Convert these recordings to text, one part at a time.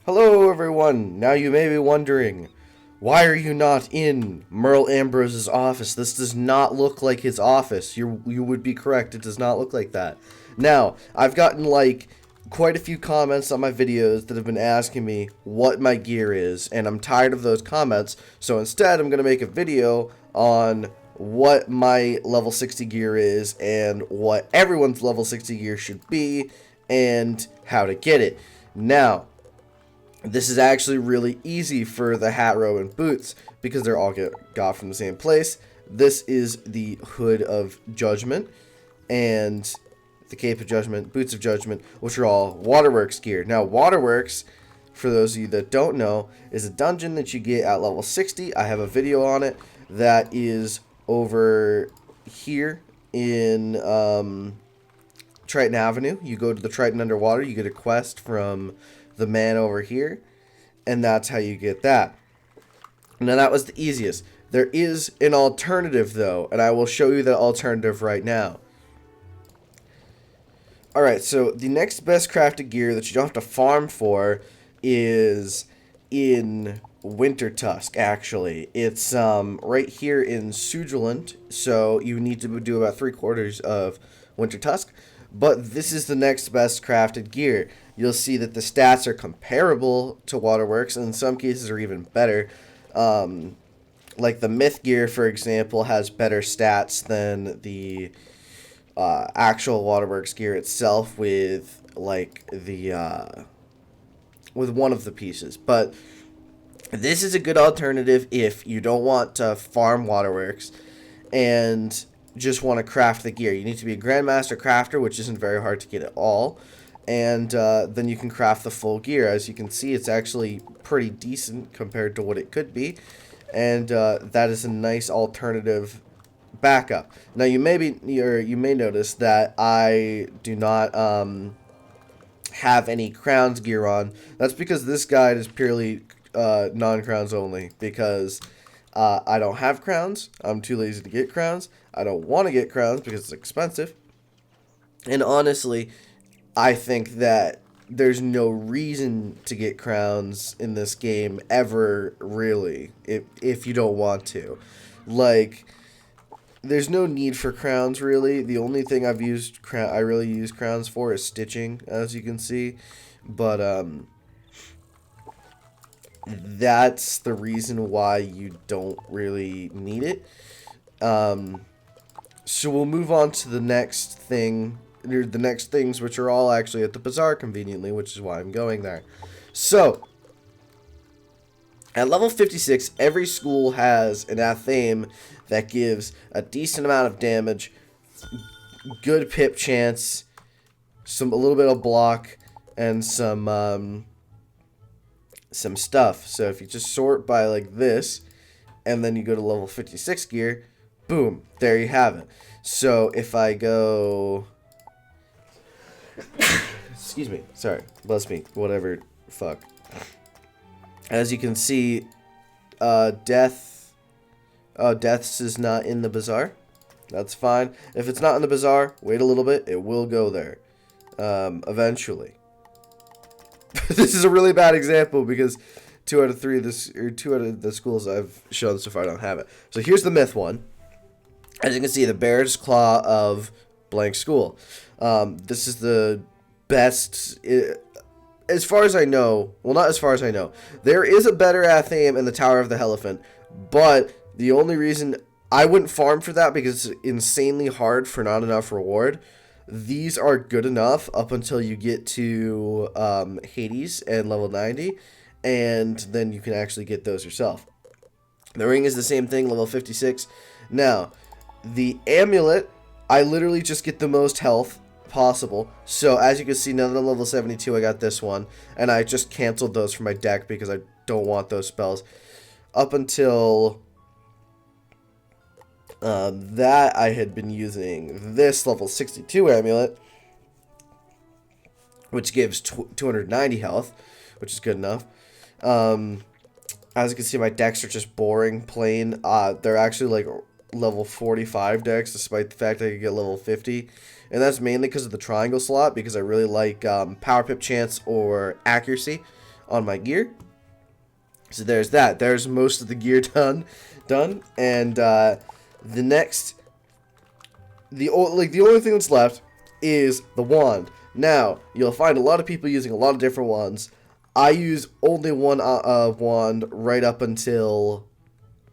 Hello everyone! Now you may be wondering, why are you not in Merle Ambrose's office? This does not look like his office. You would be correct, it does not look like that. Now, I've gotten quite a few comments on my videos that have been asking me what my gear is, and I'm tired of those comments, so instead I'm going to make a video on what my level 60 gear is and what everyone's level 60 gear should be and how to get it. Now, this is actually really easy for the hat, robe, and boots because they're all got from the same place. This is the Hood of Judgment and the Cape of Judgment, Boots of Judgment, which are all Waterworks gear. Now, Waterworks, for those of you that don't know, is a dungeon that you get at level 60. I have a video on it that is over here in Triton Avenue. You go to the Triton Underwater, you get a quest from the man over here, and that's how you get that. Now, that was the easiest. There is an alternative, though, and I will show you the alternative right now. Alright, so the next best crafted gear that you don't have to farm for is in Winter Tusk, actually. It's right here in Switzerland, so you need to do about 3/4 of Winter Tusk. But this is the next best crafted gear. You'll see that the stats are comparable to Waterworks, and in some cases are even better. Like the Myth gear, for example, has better stats than the actual Waterworks gear itself with with one of the pieces. But this is a good alternative if you don't want to farm Waterworks and just want to craft the gear. You need to be a Grandmaster Crafter, which isn't very hard to get at all, and then you can craft the full gear. As you can see, it's actually pretty decent compared to what it could be, and that is a nice alternative backup. Now, you may notice that I do not have any crowns gear on. That's because this guide is purely non-crowns only, because I don't have crowns. I'm too lazy to get crowns. I don't want to get crowns because it's expensive. And honestly, I think that there's no reason to get crowns in this game ever, really, if you don't want to. There's no need for crowns, really. The only thing I really use crowns for is stitching, as you can see. But that's the reason why you don't really need it. So we'll move on to the next thing, the next things, which are all actually at the bazaar conveniently, which is why I'm going there. So, at level 56, every school has an athame that gives a decent amount of damage, good pip chance, a little bit of block, and some stuff. So if you just sort by like this, and then you go to level 56 gear, boom, there you have it. So if I go, excuse me, sorry, bless me, whatever, fuck. As you can see, Deaths is not in the bazaar. That's fine. If it's not in the bazaar, wait a little bit, it will go there, eventually. This is a really bad example because two out of the schools I've shown so far don't have it. So here's the Myth one. As you can see, the Bear's Claw of blank school. This is the best, as far as I know. Well, not as far as I know. There is a better athame in the Tower of the Elephant, but the only reason I wouldn't farm for that because it's insanely hard for not enough reward. These are good enough up until you get to Hades and level 90, and then you can actually get those yourself. The ring is the same thing, level 56. Now, the amulet, I literally just get the most health possible. So as you can see, now that I'm level 72, I got this one, and I just canceled those from my deck because I don't want those spells. Up until that, I had been using this level 62 amulet, which gives 290 health, which is good enough. As you can see, my decks are just boring, plain. They're actually like level 45 decks, despite the fact I could get level 50. And that's mainly because of the triangle slot, because I really like power pip chance or accuracy. on my gear. So there's that. There's most of the gear done. And the only thing that's left is the wand. Now, you'll find a lot of people using a lot of different wands. I use only one wand right up until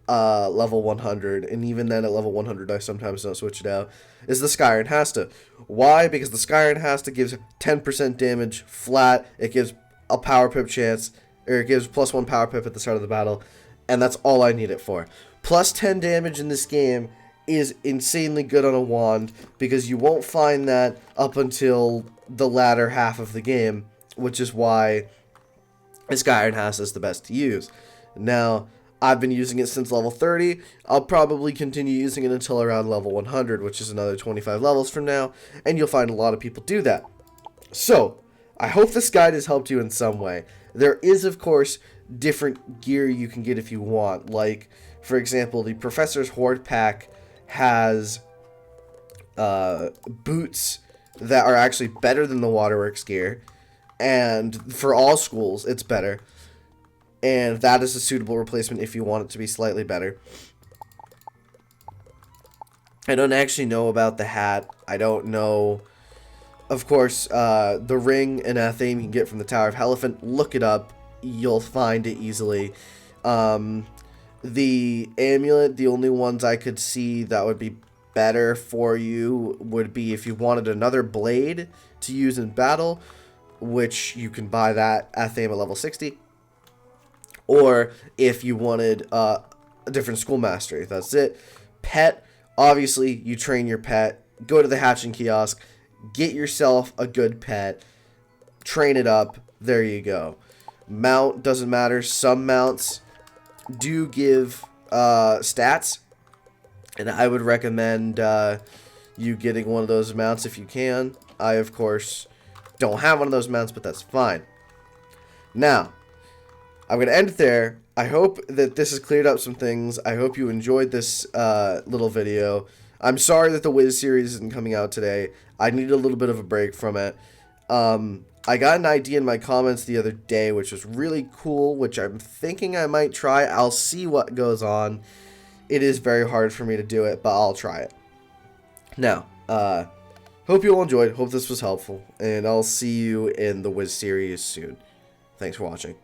level 100, and even then at level 100 I sometimes don't switch it out, is the Skyrim Hasta. Why? Because the Skyrim Hasta gives 10% damage flat. It gives a power pip chance, or it gives +1 power pip at the start of the battle, and that's all I need it for. Plus 10 damage in this game is insanely good on a wand, because you won't find that up until the latter half of the game, which is why Skyrim Hasta is the best to use. Now, I've been using it since level 30. I'll probably continue using it until around level 100, which is another 25 levels from now, and you'll find a lot of people do that. So, I hope this guide has helped you in some way. There is, of course, different gear you can get if you want. Like, for example, the Professor's Horde pack has boots that are actually better than the Waterworks gear, and for all schools, it's better. And that is a suitable replacement if you want it to be slightly better. I don't actually know about the hat. I don't know. Of course, the ring and athame you can get from the Tower of Helephant. Look it up. You'll find it easily. The amulet, the only ones I could see that would be better for you would be if you wanted another blade to use in battle, which you can buy that athame at level 60. Or if you wanted a different school mastery. That's it. Pet, obviously you train your pet. Go to the hatching kiosk. Get yourself a good pet. Train it up. There you go. Mount, doesn't matter. Some mounts do give stats. And I would recommend you getting one of those mounts if you can. I, of course, don't have one of those mounts, but that's fine. Now, I'm going to end it there. I hope that this has cleared up some things. I hope you enjoyed this little video. I'm sorry that the Wiz series isn't coming out today. I need a little bit of a break from it. I got an idea in my comments the other day, which was really cool, which I'm thinking I might try. I'll see what goes on. It is very hard for me to do it, but I'll try it. Now, hope you all enjoyed. Hope this was helpful. And I'll see you in the Wiz series soon. Thanks for watching.